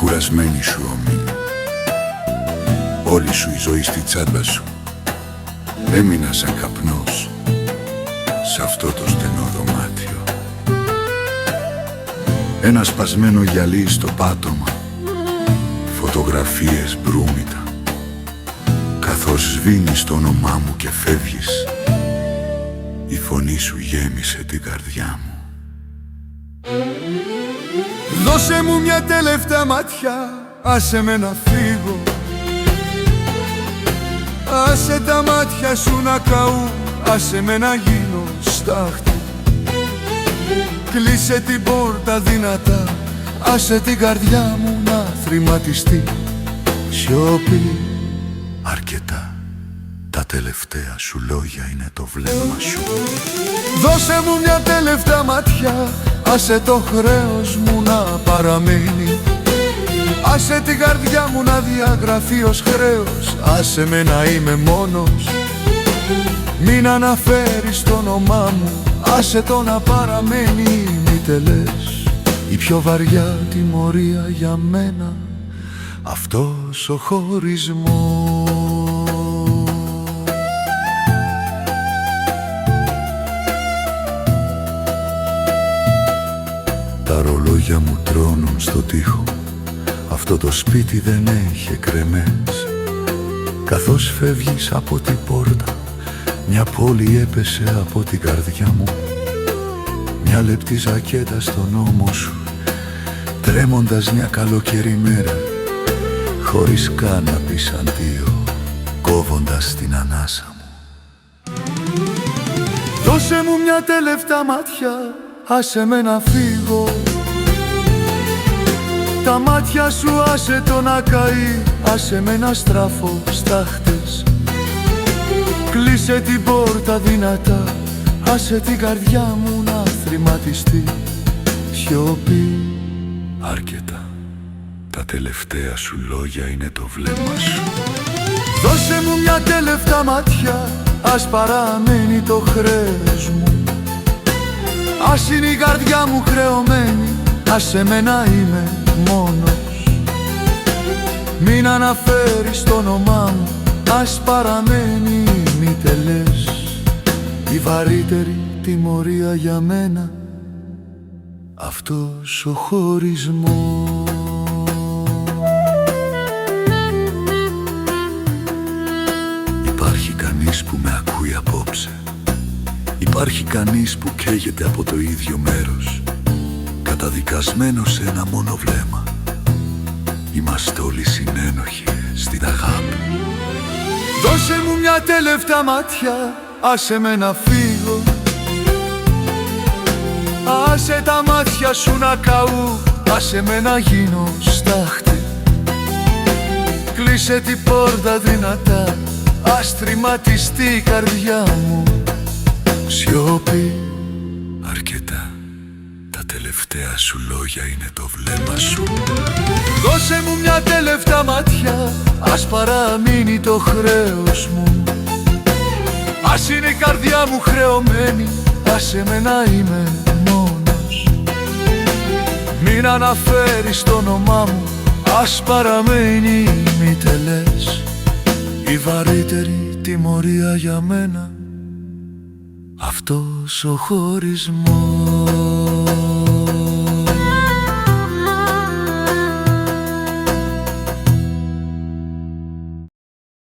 κουρασμένη σου ομή. Όλη σου η ζωή στη τσάντα σου. Έμεινα σαν καπνός σ' αυτό το στενό δωμάτιο. Ένα σπασμένο γυαλί στο πάτωμα, φωτογραφίες μπρούμητα. Καθώς σβήνεις το όνομά μου και φεύγεις, η φωνή σου γέμισε την καρδιά μου. Δώσε μου μια τελευταία ματιά, άσε με να φύγω. Άσε τα μάτια σου να καούν, άσε με να γίνω στάχτη. Κλείσε την πόρτα δυνατά, άσε την καρδιά μου να θρηματιστεί. Σιωπή. Αρκετά, τα τελευταία σου λόγια είναι το βλέμμα σου. Δώσε μου μια τελευταία ματιά, άσε το χρέος μου να παραμείνει. Άσε την καρδιά μου να διαγραφεί ως χρέος, άσε με να είμαι μόνος. Μην αναφέρεις το όνομά μου, άσε το να παραμένει. Μη τελές, η πιο βαριά τιμωρία για μένα, αυτός ο χωρισμός. Τα ρολόγια μου τρώνουν στο τοίχο, αυτό το σπίτι δεν έχει κρεμές. Καθώς φεύγεις από την πόρτα, μια πόλη έπεσε από την καρδιά μου. Μια λεπτή ζακέτα στον ώμο σου, τρέμοντας μια καλοκαιρή μέρα, χωρίς καν να πεις αντίο, κόβοντας την ανάσα μου. Δώσε μου μια τελευταία ματιά, άσε με να φύγω. Τα μάτια σου άσε το να καεί, άσε με να στραφώ στάχτες. Κλείσε την πόρτα δυνατά, άσε την καρδιά μου να θρηματιστεί. Σιωπή. Αρκετά, τα τελευταία σου λόγια είναι το βλέμμα σου. Δώσε μου μια τελευταία ματιά, ας παραμένει το χρέος μου. Ας είναι η καρδιά μου χρεωμένη, άσε με να είμαι μόνος. Μην αναφέρεις το όνομά μου, ας παραμένει. Μη τελές, η βαρύτερη τιμωρία για μένα, αυτός ο χωρισμός. Υπάρχει κανείς που με ακούει απόψε, υπάρχει κανείς που καίγεται από το ίδιο μέρος, καταδικασμένος σε ένα μόνο βλέμμα. Είμαστε όλοι συνένοχοι στην αγάπη. Δώσε μου μια τελευταία ματιά, άσε με να φύγω. Άσε τα μάτια σου να καούν, άσε με να γίνω στάχτη. Κλείσε την πόρτα δυνατά, ας τρηματιστεί η καρδιά μου. Σιωπή. Αρκετά, τα τελευταία σου λόγια είναι το βλέμμα σου. Δώσε μου μια τελευταία ματιά, ας παραμείνει το χρέος μου. Ας είναι η καρδιά μου χρεωμένη, άσε με να είμαι μόνος. Μην αναφέρεις το όνομά μου, ας παραμένει. Μη τελές, η βαρύτερη τιμωρία για μένα, αυτός ο χωρισμός.